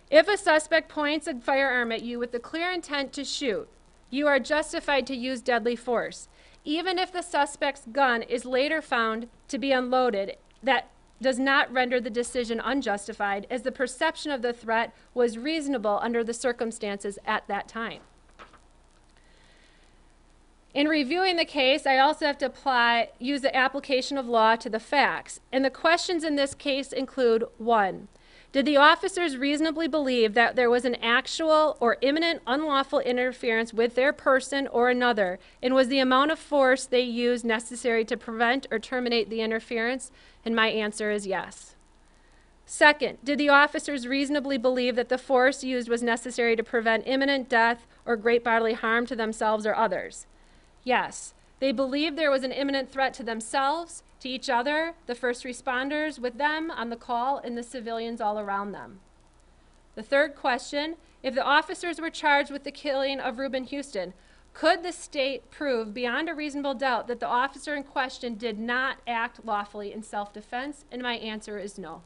If a suspect points a firearm at you with the clear intent to shoot, you are justified to use deadly force. Even if the suspect's gun is later found to be unloaded, that does not render the decision unjustified, as the perception of the threat was reasonable under the circumstances at that time. In reviewing the case, I also have to use the application of law to the facts. And the questions in this case include: 1, did the officers reasonably believe that there was an actual or imminent unlawful interference with their person or another, and was the amount of force they used necessary to prevent or terminate the interference? And my answer is yes. Second, did the officers reasonably believe that the force used was necessary to prevent imminent death or great bodily harm to themselves or others? Yes. They believed there was an imminent threat to themselves, to each other, the first responders with them on the call, and the civilians all around them. The third question, if the officers were charged with the killing of Reuben Houston, could the state prove beyond a reasonable doubt that the officer in question did not act lawfully in self-defense? And my answer is no.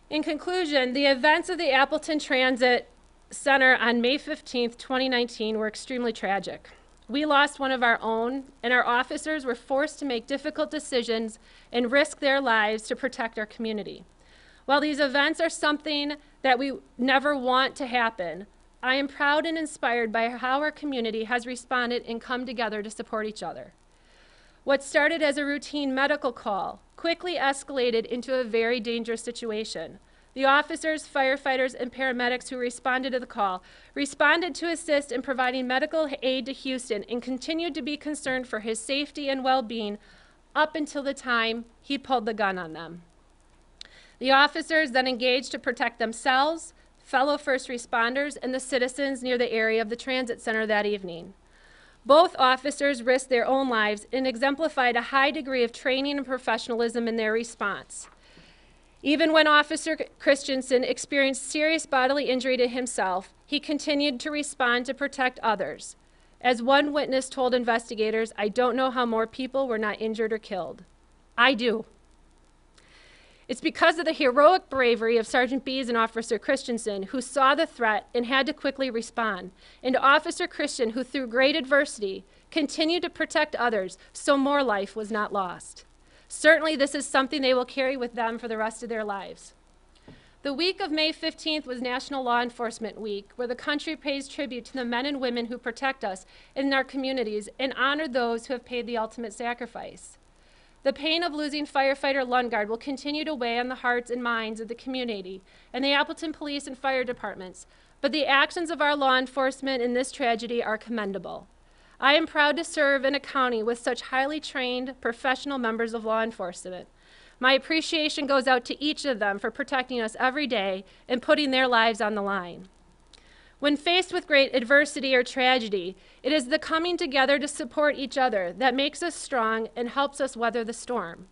In conclusion, the events of the Appleton Transit Center on May 15th, 2019 were extremely tragic. We lost one of our own, and our officers were forced to make difficult decisions and risk their lives to protect our community. While these events are something that we never want to happen, I am proud and inspired by how our community has responded and come together to support each other. What started as a routine medical call quickly escalated into a very dangerous situation. The officers, firefighters, and paramedics who responded to the call responded to assist in providing medical aid to Houston and continued to be concerned for his safety and well-being up until the time he pulled the gun on them. The officers then engaged to protect themselves, fellow first responders, and the citizens near the area of the transit center that evening. Both officers risked their own lives and exemplified a high degree of training and professionalism in their response. Even when Officer Christensen experienced serious bodily injury to himself, he continued to respond to protect others. As one witness told investigators, "I don't know how more people were not injured or killed. I do." It's because of the heroic bravery of Sergeant Bees and Officer Christensen, who saw the threat and had to quickly respond, and to Officer Christian, who through great adversity continued to protect others so more life was not lost. Certainly this is something they will carry with them for the rest of their lives. The week of May 15th was National Law Enforcement Week, where the country pays tribute to the men and women who protect us in our communities and honor those who have paid the ultimate sacrifice. The pain of losing firefighter Lungard will continue to weigh on the hearts and minds of the community and the Appleton Police and Fire Departments, but the actions of our law enforcement in this tragedy are commendable. I am proud to serve in a county with such highly trained professional members of law enforcement. My appreciation goes out to each of them for protecting us every day and putting their lives on the line. When faced with great adversity or tragedy, it is the coming together to support each other that makes us strong and helps us weather the storm.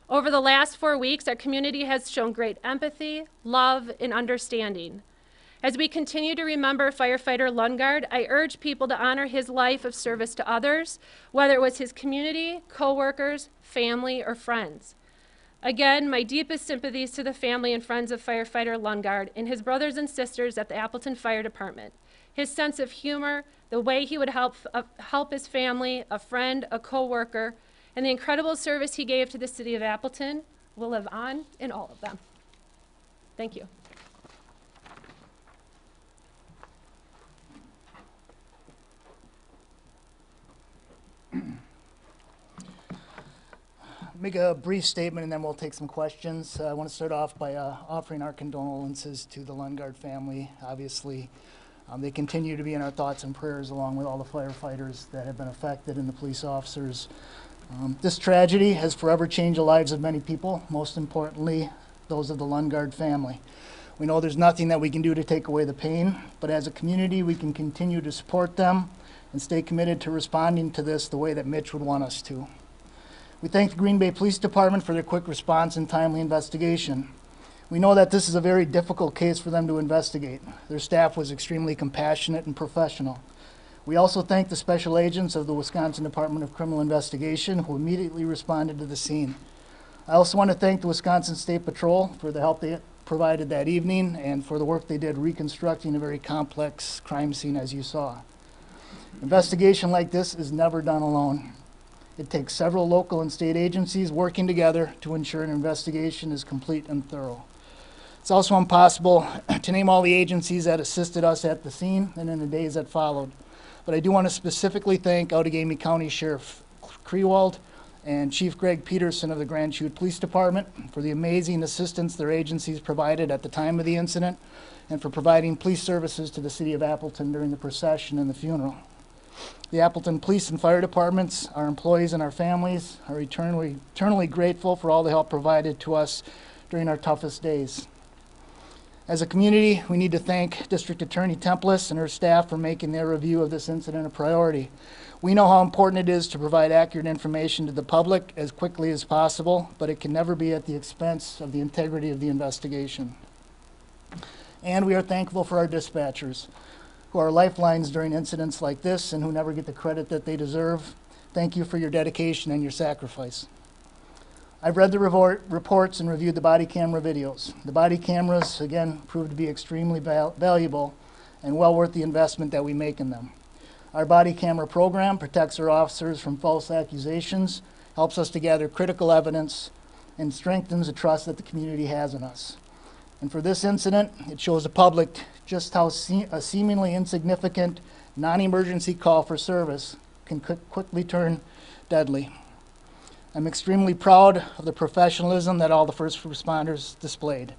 Over the last 4 weeks, our community has shown great empathy, love, and understanding. As we continue to remember firefighter Lungard, I urge people to honor his life of service to others, whether it was his community, coworkers, family, or friends. Again, my deepest sympathies to the family and friends of firefighter Lundgaard and his brothers and sisters at the Appleton Fire Department. His sense of humor, the way he would help his family, a friend, a co-worker, and the incredible service he gave to the city of Appleton will live on in all of them. Thank you. Make a brief statement and then we'll take some questions. I want to start off by offering our condolences to the Lundgaard family. Obviously, they continue to be in our thoughts and prayers along with all the firefighters that have been affected and the police officers. This tragedy has forever changed the lives of many people, most importantly, those of the Lundgaard family. We know there's nothing that we can do to take away the pain, but as a community, we can continue to support them and stay committed to responding to this the way that Mitch would want us to. We thank the Green Bay Police Department for their quick response and timely investigation. We know that this is a very difficult case for them to investigate. Their staff was extremely compassionate and professional. We also thank the special agents of the Wisconsin Department of Criminal Investigation who immediately responded to the scene. I also want to thank the Wisconsin State Patrol for the help they provided that evening and for the work they did reconstructing a very complex crime scene, as you saw. Investigation like this is never done alone. It takes several local and state agencies working together to ensure an investigation is complete and thorough. It's also impossible to name all the agencies that assisted us at the scene and in the days that followed. But I do want to specifically thank Outagamie County Sheriff Krewald and Chief Greg Peterson of the Grand Chute Police Department for the amazing assistance their agencies provided at the time of the incident and for providing police services to the city of Appleton during the procession and the funeral. The Appleton Police and Fire Departments, our employees and our families are eternally grateful for all the help provided to us during our toughest days. As a community, we need to thank District Attorney Templis and her staff for making their review of this incident a priority. We know how important it is to provide accurate information to the public as quickly as possible, but it can never be at the expense of the integrity of the investigation. And we are thankful for our dispatchers, who are lifelines during incidents like this and who never get the credit that they deserve. Thank you for your dedication and your sacrifice. I've read the reports and reviewed the body camera videos. The body cameras, again, proved to be extremely valuable and well worth the investment that we make in them. Our body camera program protects our officers from false accusations, helps us to gather critical evidence, and strengthens the trust that the community has in us. And for this incident, it shows the public just how a seemingly insignificant non-emergency call for service can quickly turn deadly. I'm extremely proud of the professionalism that all the first responders displayed.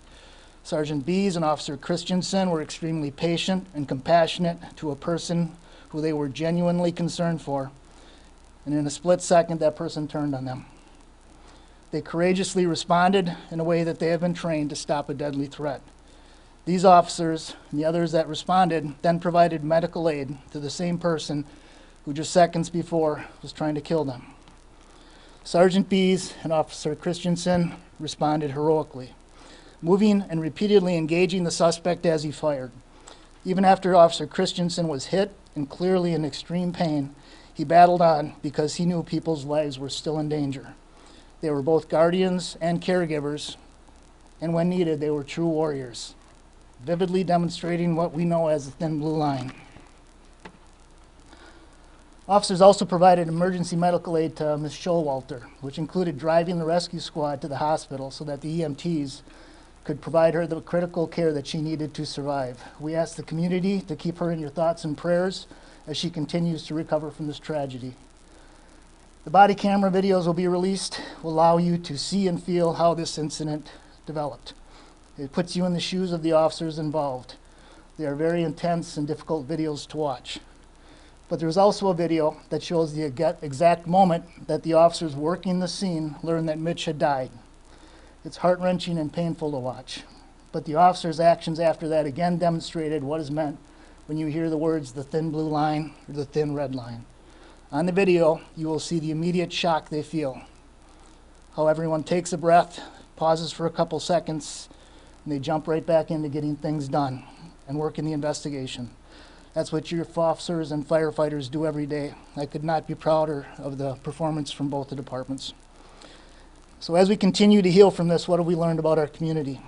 Sergeant Bees and Officer Christensen were extremely patient and compassionate to a person who they were genuinely concerned for, and in a split second, that person turned on them. They courageously responded in a way that they have been trained to stop a deadly threat. These officers and the others that responded then provided medical aid to the same person who just seconds before was trying to kill them. Sergeant Bees and Officer Christensen responded heroically, moving and repeatedly engaging the suspect as he fired. Even after Officer Christensen was hit and clearly in extreme pain, he battled on because he knew people's lives were still in danger. They were both guardians and caregivers, and when needed, they were true warriors, vividly demonstrating what we know as the thin blue line. Officers also provided emergency medical aid to Ms. Showalter, which included driving the rescue squad to the hospital so that the EMTs could provide her the critical care that she needed to survive. We ask the community to keep her in your thoughts and prayers as she continues to recover from this tragedy. The body camera videos will be released, will allow you to see and feel how this incident developed. It puts you in the shoes of the officers involved. They are very intense and difficult videos to watch. But there's also a video that shows the exact moment that the officers working the scene learned that Mitch had died. It's heart-wrenching and painful to watch. But the officers' actions after that again demonstrated what is meant when you hear the words, the thin blue line or the thin red line. On the video, you will see the immediate shock they feel. How everyone takes a breath, pauses for a couple seconds, and they jump right back into getting things done and working the investigation. That's what your officers and firefighters do every day. I could not be prouder of the performance from both the departments. So as we continue to heal from this, what have we learned about our community?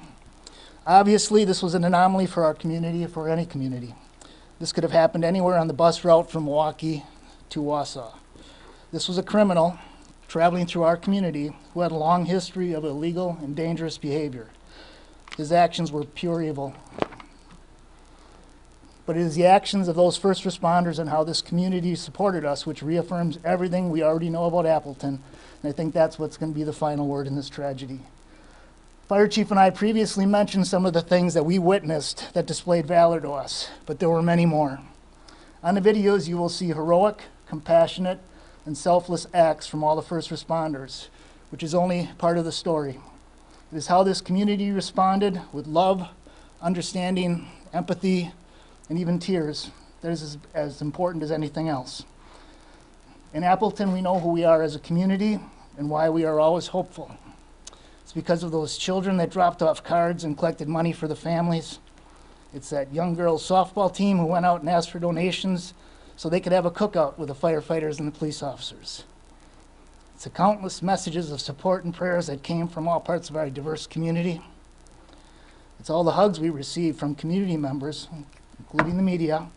Obviously, this was an anomaly for our community, for any community. This could have happened anywhere on the bus route from Milwaukee to Wausau. This was a criminal traveling through our community who had a long history of illegal and dangerous behavior. His actions were pure evil. But it is the actions of those first responders and how this community supported us which reaffirms everything we already know about Appleton, and I think that's what's going to be the final word in this tragedy. Fire Chief and I previously mentioned some of the things that we witnessed that displayed valor to us, but there were many more. On the videos, you will see heroic, compassionate, and selfless acts from all the first responders, which is only part of the story. It is how this community responded with love, understanding, empathy, and even tears that is as important as anything else. In Appleton, we know who we are as a community and why we are always hopeful. It's because of those children that dropped off cards and collected money for the families. It's that young girls' softball team who went out and asked for donations so they could have a cookout with the firefighters and the police officers. It's the countless messages of support and prayers that came from all parts of our diverse community. It's all the hugs we received from community members, including the media,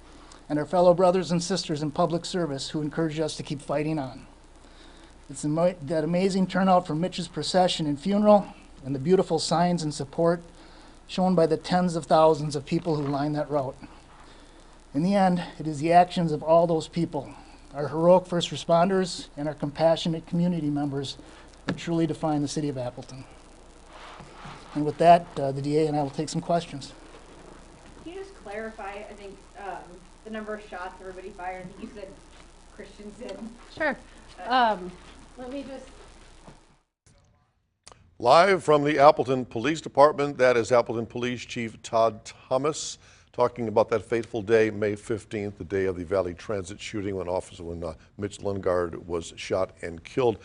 and our fellow brothers and sisters in public service who encouraged us to keep fighting on. It's that amazing turnout for Mitch's procession and funeral, and the beautiful signs and support shown by the tens of thousands of people who line that route. In the end, it is the actions of all those people, our heroic first responders and our compassionate community members, that truly define the city of Appleton. And with that, the DA and I will take some questions. Can you just clarify, I think, the number of shots everybody fired? I think you said Christians did. Sure. Let me just. Live from the Appleton Police Department, that is Appleton Police Chief Todd Thomas talking about that fateful day, May 15th, the day of the Valley Transit shooting when Mitch Lundgaard was shot and killed.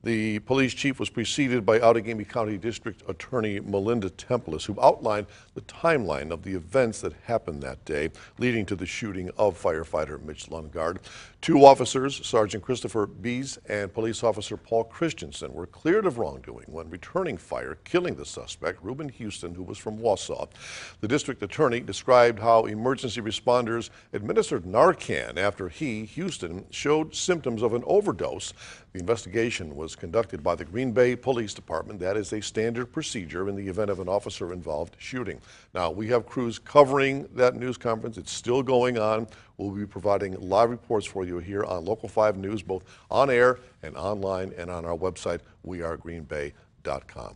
The police chief was preceded by Outagamie County District Attorney Melinda Templis, who outlined the timeline of the events that happened that day, leading to the shooting of firefighter Mitch Lundgaard. Two officers, Sergeant Christopher Bees and Police Officer Paul Christensen, were cleared of wrongdoing when returning fire, killing the suspect, Reuben Houston, who was from Wausau. The district attorney described how emergency responders administered Narcan after Houston, showed symptoms of an overdose. The investigation was conducted by the Green Bay Police Department. That is a standard procedure in the event of an officer-involved shooting. Now, we have crews covering that news conference. It's still going on. We'll be providing live reports for you here on Local 5 News, both on air and online and on our website, wearegreenbay.com.